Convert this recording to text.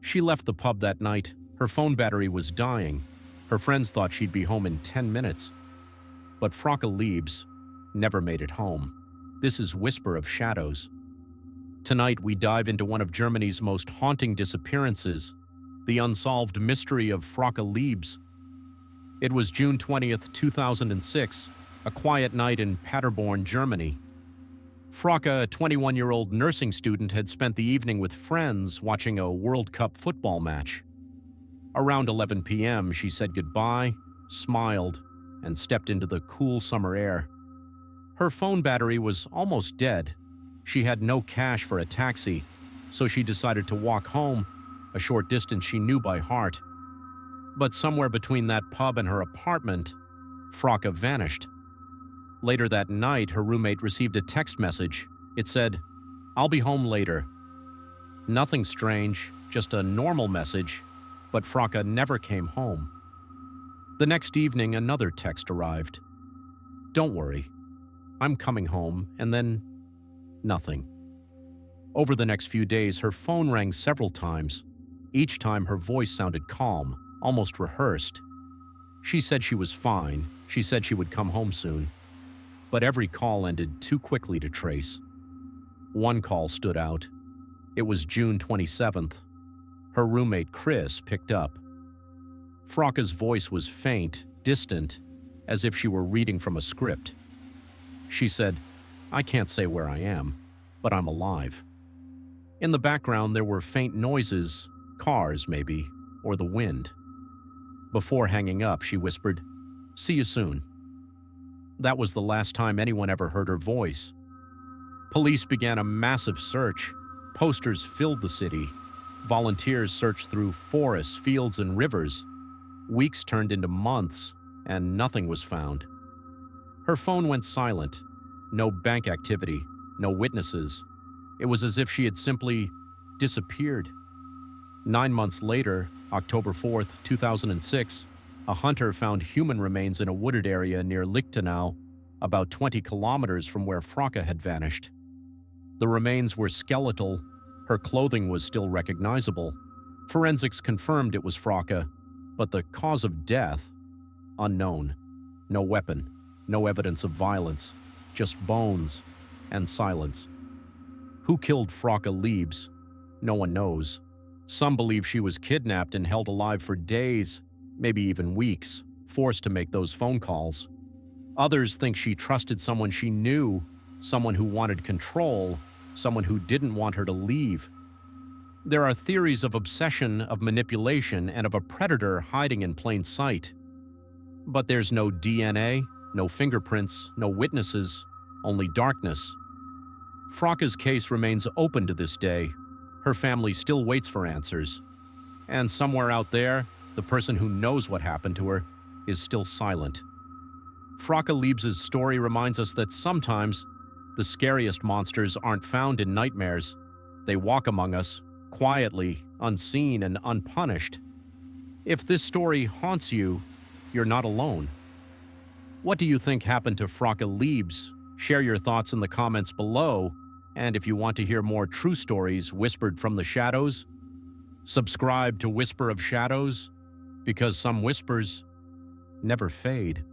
She left the pub that night. Her phone battery was dying. Her friends thought she'd be home in 10 minutes. But Frauke Liebs never made it home. This is Whisper of Shadows. Tonight we dive into one of Germany's most haunting disappearances, the unsolved mystery of Frauke Liebs. It was June 20th, 2006, a quiet night in Paderborn, Germany. Frauke, a 21-year-old nursing student, had spent the evening with friends watching a World Cup football match. Around 11 p.m., she said goodbye, smiled, and stepped into the cool summer air. Her phone battery was almost dead. She had no cash for a taxi, so she decided to walk home, a short distance she knew by heart. But somewhere between that pub and her apartment, Frauke vanished. Later that night, her roommate received a text message. It said, "I'll be home later." Nothing strange, just a normal message, but Frauke never came home. The next evening, another text arrived. "Don't worry, I'm coming home," and then nothing. Over the next few days, her phone rang several times. Each time her voice sounded calm, almost rehearsed. She said she was fine. She said she would come home soon. But every call ended too quickly to trace. One call stood out. It was June 27th. Her roommate, Chris, picked up. Frauke's voice was faint, distant, as if she were reading from a script. She said, "I can't say where I am, but I'm alive." In the background, there were faint noises, cars maybe, or the wind. Before hanging up, she whispered, "See you soon." That was the last time anyone ever heard her voice. Police began a massive search. Posters filled the city. Volunteers searched through forests, fields, and rivers. Weeks turned into months, and nothing was found. Her phone went silent. No bank activity, no witnesses. It was as if she had simply disappeared. 9 months later, October 4th, 2006, a hunter found human remains in a wooded area near Lichtenau, about 20 kilometers from where Frauke had vanished. The remains were skeletal. Her clothing was still recognizable. Forensics confirmed it was Frauke, but the cause of death, unknown. No weapon, no evidence of violence, just bones and silence. Who killed Frauke Liebs? No one knows. Some believe she was kidnapped and held alive for days, maybe even weeks, forced to make those phone calls. Others think she trusted someone she knew, someone who wanted control, someone who didn't want her to leave. There are theories of obsession, of manipulation, and of a predator hiding in plain sight. But there's no DNA, no fingerprints, no witnesses, only darkness. Frauke's case remains open to this day. Her family still waits for answers. And somewhere out there, the person who knows what happened to her is still silent. Frauke Liebs' story reminds us that sometimes the scariest monsters aren't found in nightmares. They walk among us, quietly, unseen, and unpunished. If this story haunts you, you're not alone. What do you think happened to Frauke Liebs? Share your thoughts in the comments below, and if you want to hear more true stories whispered from the shadows, subscribe to Whisper of Shadows, because some whispers never fade.